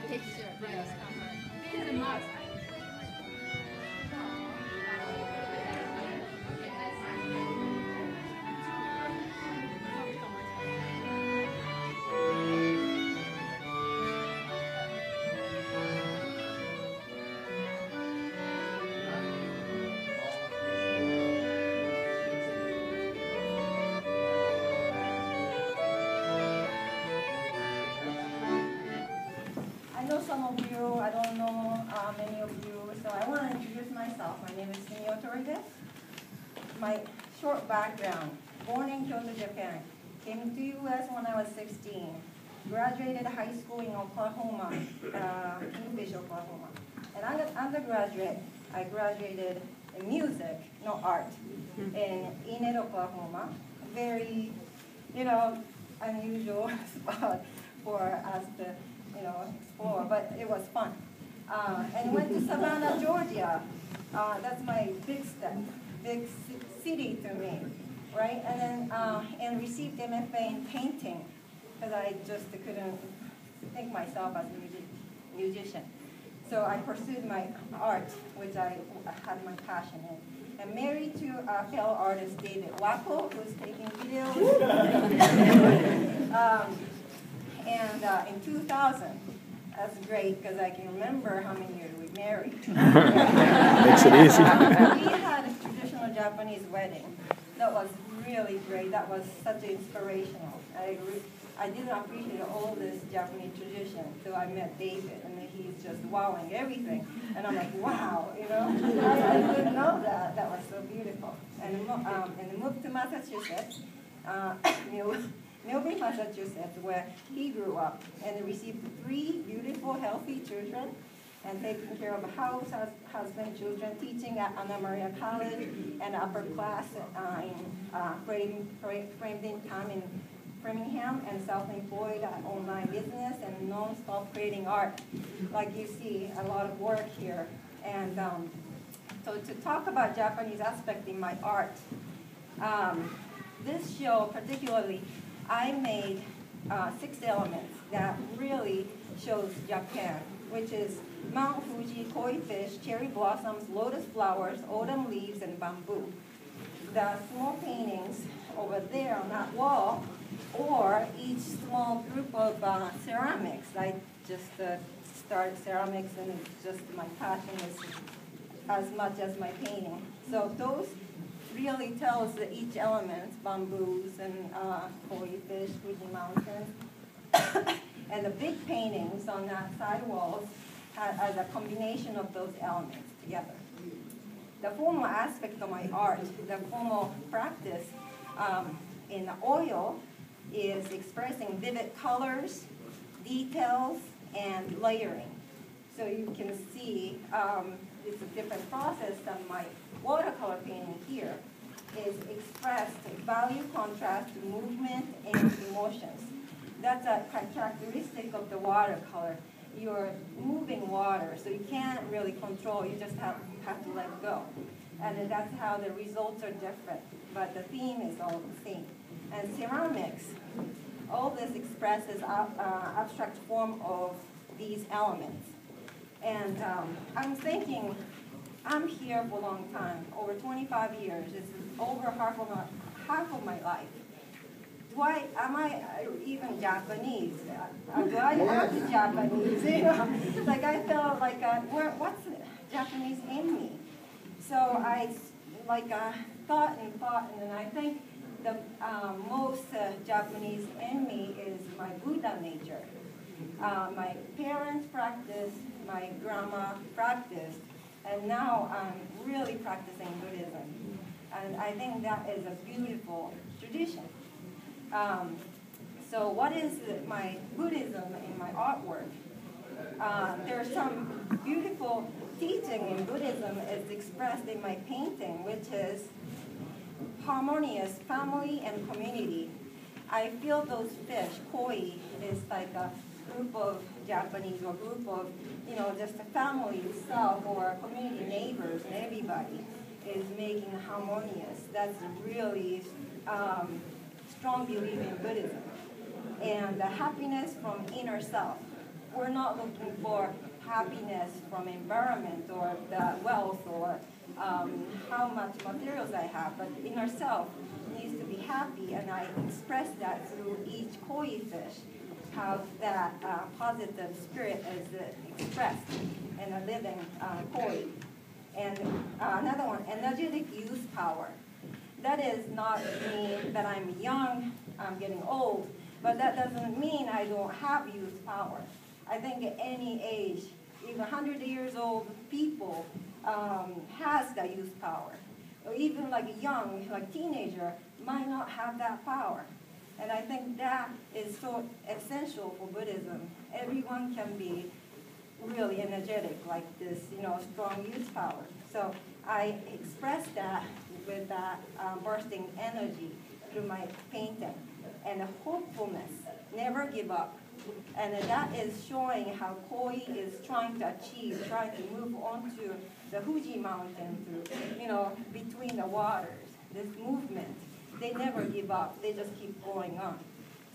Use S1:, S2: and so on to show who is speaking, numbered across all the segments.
S1: texture, right? This is not.
S2: I know some of you, I don't know many of you, so I want to introduce myself. My name is Sumiyo Toribe. My short background, born in Kyoto, Japan, came to U.S. when I was 16, graduated high school in Oklahoma, Kingfish, Oklahoma. And undergraduate, I graduated in music, no art, in Enid, Oklahoma. Very, unusual spot for us to explore, but it was fun. And went to Savannah, Georgia. That's my big step, big city to me, right? And then and received MFA in painting because I just couldn't think myself as a musician. So I pursued my art, which I had my passion in. And married to a fellow artist, David Wacko, who's taking videos. And in 2000, that's great because I can remember how many years we married.
S3: Makes it easy.
S2: We had a traditional Japanese wedding. That was really great. That was such inspirational. I didn't appreciate all this Japanese tradition until I met David, and he's just wowing everything. And I'm like, wow, I didn't know that. That was so beautiful. And moved to Massachusetts, Millbury, Massachusetts, where he grew up, and received 3 beautiful, healthy children, and taking care of a house, husband, children, teaching at Anna Maria College, and upper class in framed income in Framingham, and self-employed online business, and non-stop creating art. Like you see, a lot of work here. And so to talk about Japanese aspect in my art, this show particularly, I made 6 elements that really shows Japan, which is Mount Fuji, koi fish, cherry blossoms, lotus flowers, autumn leaves, and bamboo. The small paintings over there on that wall, or each small group of ceramics. I just started ceramics, and it's just my passion is as much as my painting. So those really tells each element, bamboos and koi fish, Fuji mountains. And the big paintings on that side walls are the combination of those elements together. The formal aspect of my art, the formal practice in oil is expressing vivid colors, details, and layering. So you can see it's a different process than my watercolor painting here. Is expressed value, contrast, movement, and emotions. That's a characteristic of the watercolor. You're moving water, so you can't really control, you just have to let go. And that's how the results are different, but the theme is all the same. And ceramics, all this expresses abstract form of these elements. And I'm thinking, I'm here for a long time, over 25 years. It's over half of my life. Am I even Japanese? Do I act Japanese? Like I felt like, what's Japanese in me? So I thought, and then I think the most Japanese in me is my Buddha nature. My parents practiced, my grandma practiced, and now I'm really practicing Buddhism. And I think that is a beautiful tradition. So what is my Buddhism in my artwork? There's some beautiful teaching in Buddhism is expressed in my painting, which is harmonious family and community. I feel those fish, koi, is like a group of Japanese or group of, just a family itself or community neighbors and everybody is making harmonious. That's really strong belief in Buddhism. And the happiness from inner self. we're not looking for happiness from environment or the wealth or how much materials I have, but in ourselves needs to be happy, and I express that through each koi fish, how that positive spirit is expressed in a living koi. And another one, energetic use power. That is not mean that I'm young, I'm getting old, but that doesn't mean I don't have use power. I think at any age, even 100 years old people has that use power. Or even like a young, like teenager, might not have that power. And I think that is so essential for Buddhism. Everyone can be really energetic, like this, strong use power. So I express that with that bursting energy through my painting. And the hopefulness, never give up. And that is showing how koi is trying to achieve, trying to move onto the Fuji mountain through, between the waters, this movement. They never give up, they just keep going on.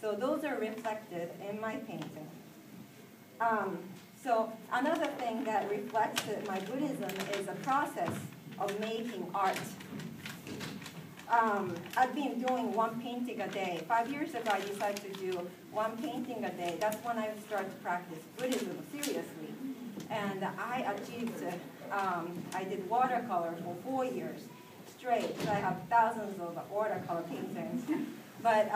S2: So those are reflected in my painting. So another thing that reflects my Buddhism is a process of making art. I've been doing one painting a day. 5 years ago, I decided to do one painting a day. That's when I started to practice Buddhism seriously. And I achieved, I did watercolor for 4 years straight. So I have thousands of watercolor paintings. But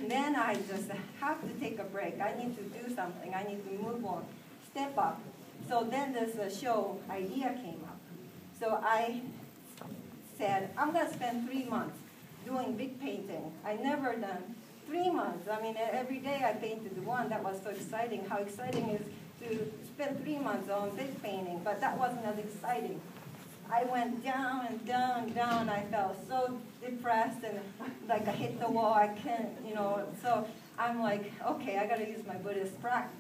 S2: then I just have to take a break. I need to do something. I need to move on, step up. So then this show idea came up. So I said, I'm going to spend 3 months doing big painting. I never done 3 months. I mean, every day I painted one. That was so exciting. How exciting is to spend 3 months on big painting, but that wasn't as exciting. I went down and down and down. I felt so depressed and like I hit the wall. I can't, so I'm like, okay, I got to use my Buddhist practice.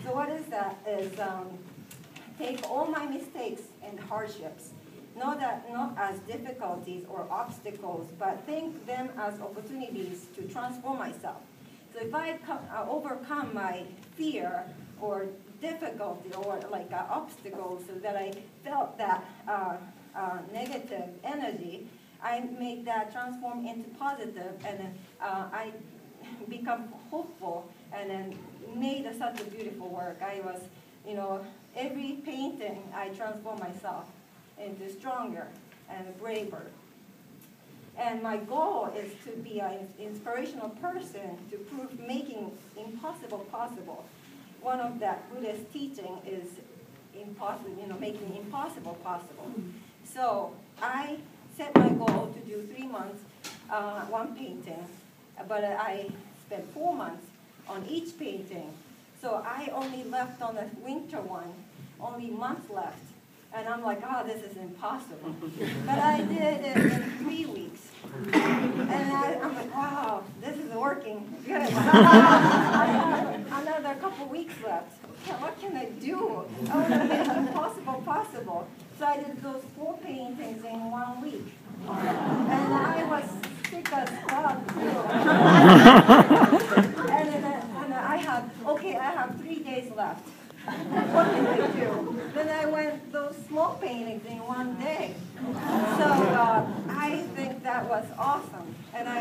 S2: So what is that? Is take all my mistakes and hardships, not as difficulties or obstacles, but think them as opportunities to transform myself. So if I overcome my fear or difficulty or like obstacles, so that I felt that negative energy, I make that transform into positive, and then I become hopeful, and then made such a beautiful work. I was, every painting I transform myself into stronger and braver. And my goal is to be an inspirational person to prove making impossible possible. One of that Buddhist teaching is making impossible possible. So I set my goal to do 3 months, one painting, but I spent 4 months on each painting. So I only left on the winter one, only a month left. And I'm like, oh, this is impossible. But I did it in 3 weeks. And I'm like, wow, this is working good. I have another couple weeks left. What can I do? I want to make impossible possible. So I did those 4 paintings in 1 week. And I was sick as fuck, too. and I have 3 days left. What can I do? Then I went those small paintings in 1 day. So I think that was awesome. And I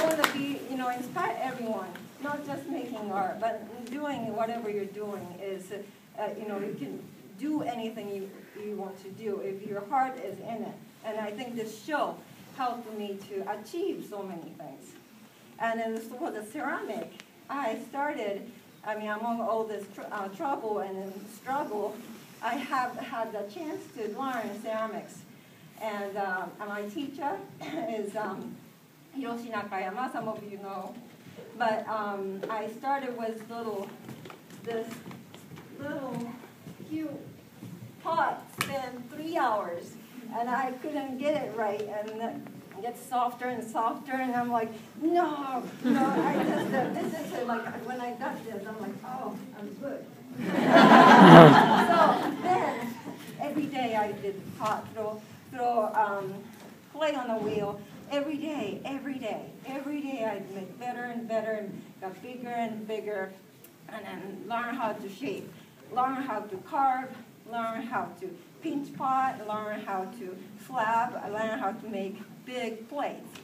S2: want to be, inspire everyone, not just making art, but doing whatever you're doing is, you can do anything you want to do if your heart is in it. And I think this show helped me to achieve so many things. And then for the ceramic, I started, among all this trouble and struggle, I have had the chance to learn ceramics. And my teacher is Hiroshi Nakayama, some of you know. But I started with this little cute pot, spent 3 hours. And I couldn't get it right, and it gets softer and softer, and I'm like, no, I just, this is like, when I got this, I'm like, oh, I'm good. So then, every day I did pot, throw clay on the wheel, every day, I make better and better and got bigger and bigger, and then learn how to shape, learn how to carve, learn how to pinch pot, learn how to slab, learn how to make big plates.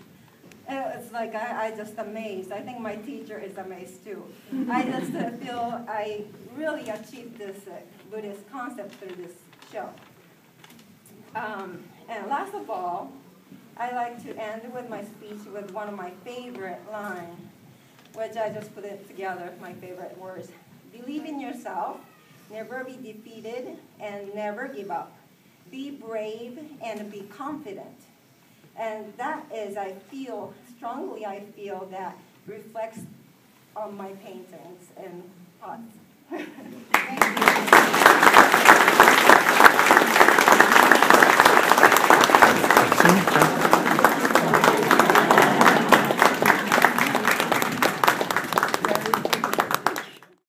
S2: It's like I just amazed. I think my teacher is amazed too. I just feel I really achieved this Buddhist concept through this show. And last of all, I like to end with my speech with one of my favorite lines, which I just put it together, my favorite words. Believe in yourself, never be defeated, and never give up. Be brave and be confident. And that is, I feel that reflects on my paintings and pots. Thank you.